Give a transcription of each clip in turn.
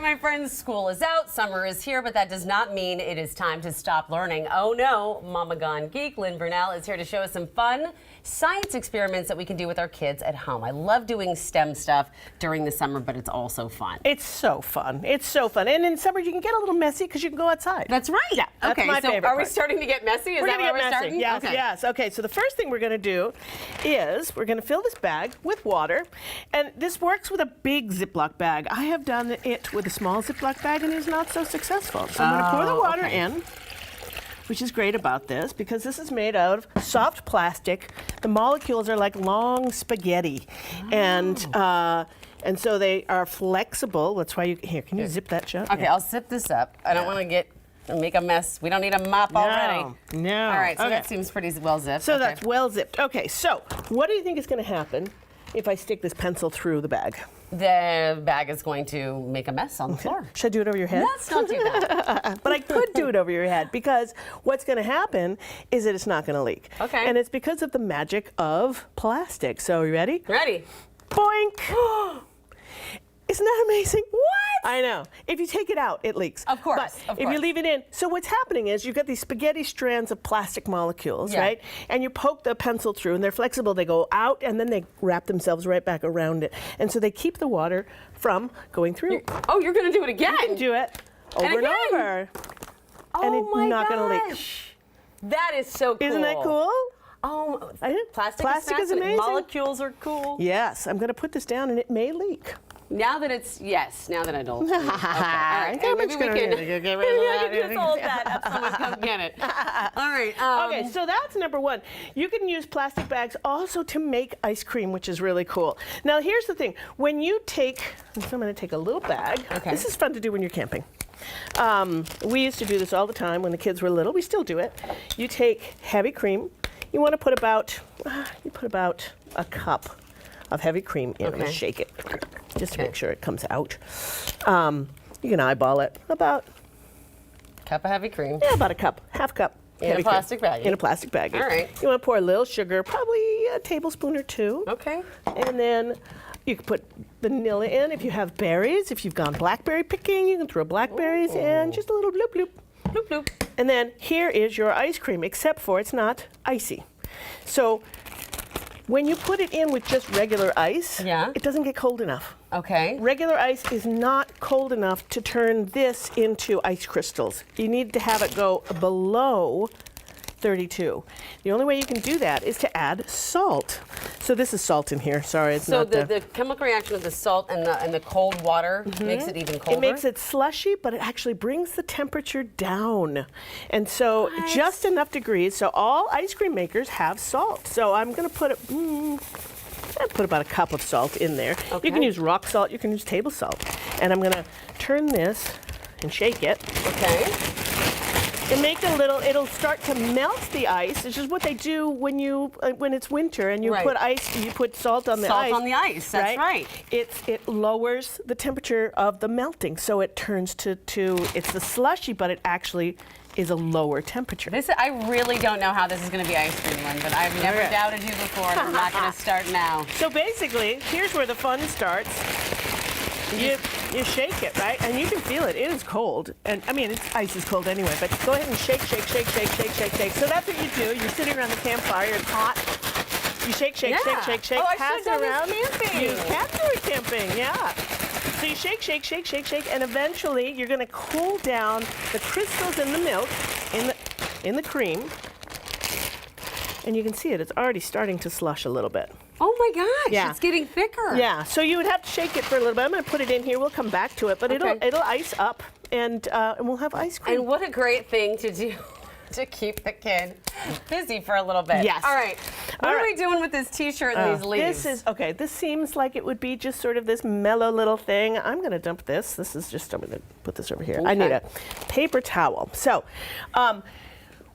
right, my friends, school is out, summer is here, but that does not mean it is time to stop learning. Oh no, Mama Gone Geek, Lynn Brunelle, is here to show us some fun science experiments that we can do with our kids at home. I love doing STEM stuff during the summer, but it's also fun. It's so fun. It's so fun. And in summer, you can get a little messy because you can go outside. That's right. Yeah, that's okay, my so favorite are we part. starting to get messy? Is We're that gonna where get we're messy. starting? Yes, okay. yes. Okay, so the first thing we're going to do is we're going to fill this bag with water. And this works with a big Ziploc bag. I have done it with a small Ziploc bag and it's not so successful. So I'm going to pour the water in, which is great about this because this is made out of soft plastic. The molecules are like long spaghetti. And so they are flexible. That's why here, can you zip that shut? Okay, I'll zip this up. I don't want to make a mess. We don't need a mop already. No. All right, so that seems pretty well zipped. So that's well zipped. Okay, so what do you think is going to happen if I stick this pencil through the bag? The bag is going to make a mess on the floor. Should I do it over your head? Let's not do that. But I could do it over your head because what's going to happen is that it's not going to leak. Okay. And it's because of the magic of plastic. So are you ready? Ready. Boink! Isn't that amazing? What? I know. If you take it out, it leaks. Of course. But if you leave it in, so what's happening is you've got these spaghetti strands of plastic molecules, right? And you poke the pencil through, and they're flexible. They go out, and then they wrap themselves right back around it. And so they keep the water from going through. You're going to do it again? You can do it over and over. And it's not going to leak. That is so cool. Isn't that cool? Oh, plastic is amazing. Molecules are cool. Yes, I'm going to put this down, and it may leak. Now that I don't. Okay. All right. Maybe Maybe we can just hold that. Have someone come get it. All right. Okay, so that's number one. You can use plastic bags also to make ice cream, which is really cool. Now, here's the thing. When you take, so I'm going to take a little bag. Okay. This is fun to do when you're camping. We used to do this all the time when the kids were little. We still do it. You take heavy cream. You want to put about a cup of heavy cream in and shake it just to make sure it comes out. You can eyeball it about cup of heavy cream. Yeah, about a cup, half cup. In a plastic bag. In a plastic bag. All right. You want to pour a little sugar, probably a tablespoon or two. Okay. And then you can put vanilla in if you have berries. If you've gone blackberry picking, you can throw blackberries in, just a little bloop bloop. Bloop bloop. And then here is your ice cream, except for it's not icy. So when you put it in with just regular ice, it doesn't get cold enough. Okay. Regular ice is not cold enough to turn this into ice crystals. You need to have it go below 32. The only way you can do that is to add salt. So this is salt in here. Sorry, it's not the chemical reaction of the salt and the cold water makes it even colder? It makes it slushy, but it actually brings the temperature down. And so just enough degrees. So all ice cream makers have salt. So I'm going to put about a cup of salt in there. Okay. You can use rock salt. You can use table salt. And I'm going to turn this and shake it. Okay. And make a little, it'll start to melt the ice. It's just what they do when it's winter and you put ice, you put salt on the ice. Salt on the ice, that's right. It lowers the temperature of the melting, so it turns to it's the slushy, but it actually is a lower temperature. I really don't know how this is going to be ice cream, Lynn, but I've never doubted you before, and I'm not going to start now. So basically, here's where the fun starts. You shake it, right? And you can feel it. It is cold. And I mean, ice is cold anyway, but go ahead and shake, shake, shake, shake, shake, shake, shake. So that's what you do. You're sitting around the campfire, it's hot. You shake, shake, shake, shake, shake, pass it around. Camping. You can do it camping, yeah. So you shake, shake, shake, shake, shake, and eventually you're going to cool down the crystals in the milk, in the cream. And you can see it. It's already starting to slush a little bit. Oh my gosh, it's getting thicker. Yeah, so you would have to shake it for a little bit. I'm going to put it in here. We'll come back to it, but it'll ice up, and we'll have ice cream. And what a great thing to do to keep the kid busy for a little bit. Yes. All right. What are we doing with this T-shirt and these leaves? This seems like it would be just sort of this mellow little thing. I'm going to dump this. I'm going to put this over here. Okay. I need a paper towel. So,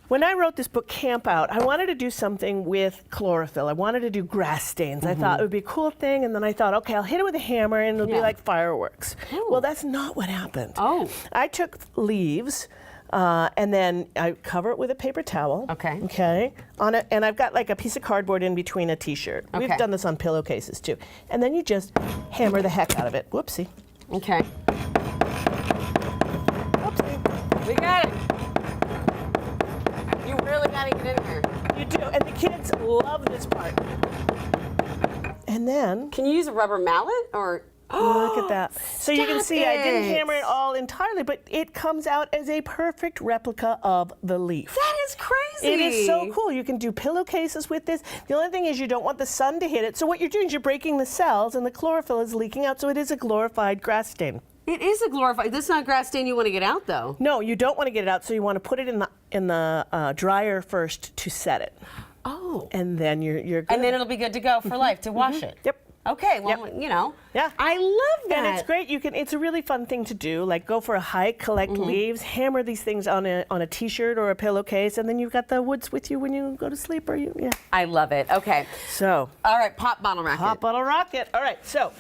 when I wrote this book, Camp Out, I wanted to do something with chlorophyll. I wanted to do grass stains. I thought it would be a cool thing, and then I thought, okay, I'll hit it with a hammer, and it'll be like fireworks. Ooh. Well, that's not what happened. Oh. I took leaves, and then I cover it with a paper towel. Okay. Okay. And I've got like a piece of cardboard in between a T-shirt. Okay. We've done this on pillowcases too. And then you just hammer the heck out of it. Whoopsie. Okay. We got it. You really got to get in here. You do, and the kids love this part. And then, Can you use a rubber mallet or? look at that. So you can Stop see I didn't it. hammer it all entirely, but it comes out as a perfect replica of the leaf. That is crazy. It is so cool. You can do pillowcases with this. The only thing is you don't want the sun to hit it. So what you're doing is you're breaking the cells and the chlorophyll is leaking out. So it is a glorified grass stain. It is a glorified. This is not grass stain you want to get out though. No, you don't want to get it out. So you want to put it in the dryer first to set it. Oh. And then you're good. And then it'll be good to go for life to wash it. Yep. Okay, well, you know. Yeah. I love that. And it's great. It's a really fun thing to do. Like go for a hike, collect leaves, hammer these things on a T-shirt or a pillowcase, and then you've got the woods with you when you go to sleep. I love it. Okay. So. All right, pop bottle rocket. Pop bottle rocket. All right. So.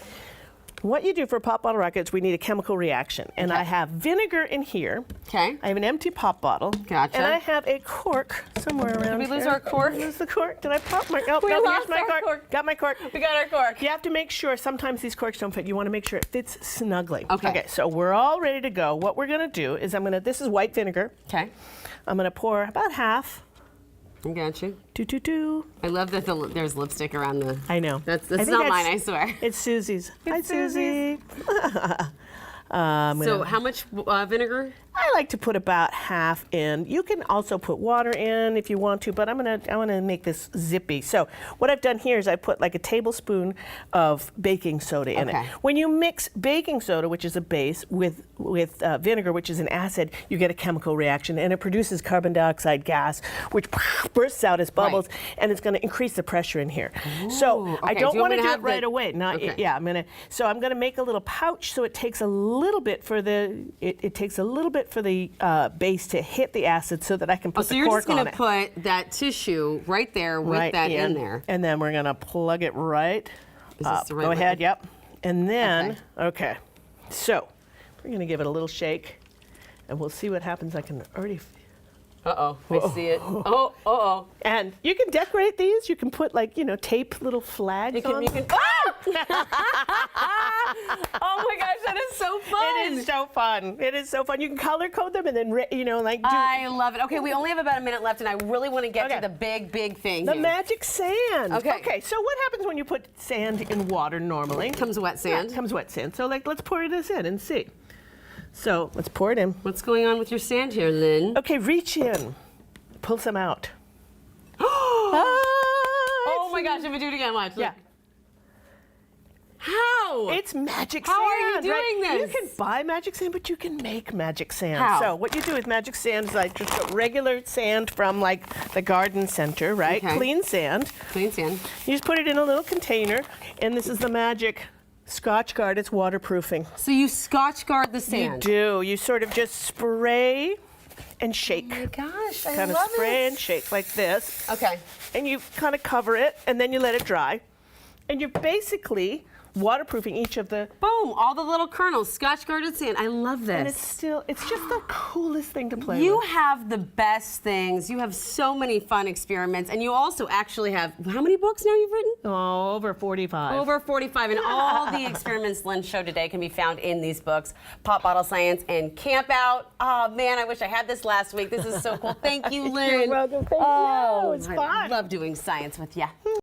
What you do for pop bottle rockets, we need a chemical reaction. And I have vinegar in here. Okay. I have an empty pop bottle. Gotcha. And I have a cork somewhere around Did we lose here. our cork? Did we lose the cork? Did I pop my? Oh, We no, lost here's my our cork. cork. Got my cork. We got our cork. You have to make sure, sometimes these corks don't fit. You want to make sure it fits snugly. Okay. Okay, so we're all ready to go. What we're going to do is this is white vinegar. Okay. I'm going to pour about half. I got you. Do. I love that there's lipstick around the. I know. That's I think not mine, I swear. It's Susie's. Hi, Susie. So how much vinegar? I like to put about half in. You can also put water in if you want to, but I want to make this zippy. So what I've done here is I put like a tablespoon of baking soda in it. Okay. When you mix baking soda, which is a base, with vinegar, which is an acid, you get a chemical reaction, and it produces carbon dioxide gas, which bursts out as bubbles, and it's going to increase the pressure in here. So I okay. don't Do you want want to me to do have it right the- away. Not Okay. yeah. I'm gonna make a little pouch so it takes a little bit for the base to hit the acid so that I can put So the you're cork just going on to it. put that tissue right there with Right that in there. And then we're gonna plug it right Is this up. the right Go way? ahead, yep. And then, okay. So we're gonna give it a little shake and we'll see what happens. I can already Uh-oh, I see it. Oh, uh-oh. and you can decorate these. You can put tape little flags on. You can, oh my gosh, that is so fun. It is so fun. It is so fun. You can color code them and then do I love it. Okay, we only have about a minute left, and I really want to get to the big thing the here. magic sand. Okay. Okay, so what happens when you put sand in water normally? Comes wet sand. Yeah, comes wet sand. So let's pour this in and see. So let's pour it in. What's going on with your sand here, Lynn? Okay, reach in. Pull some out. Oh my gosh, let me do it again. Watch. Look. Yeah. How? It's magic How sand. are you doing right? this? You can buy magic sand, but you can make magic sand. How? So what you do with magic sand is like just put regular sand from like the garden center, right? Okay. Clean sand. Clean sand. You just put it in a little container, and this is the magic Scotch Guard. It's waterproofing. So you Scotch guard the sand. You do. You sort of just spray and shake. Oh my gosh, I Kind of love spray it. and shake like this. Okay. And you kind of cover it, and then you let it dry. And you're basically waterproofing each of the. Boom, all the little kernels, Scotch guarded sand. I love And it's this. just the coolest thing to play You with. have the best things. You have so many fun experiments, and you also actually have, how many books now you've written? Oh, over 45. Over 45, and all the experiments Lynn showed today can be found in these books, Pop Bottle Science and Camp Out. Oh man, I wish I had this last week. This is so cool. Thank you, Lynn. You're welcome. Thank you. It's I fun. love doing science with you.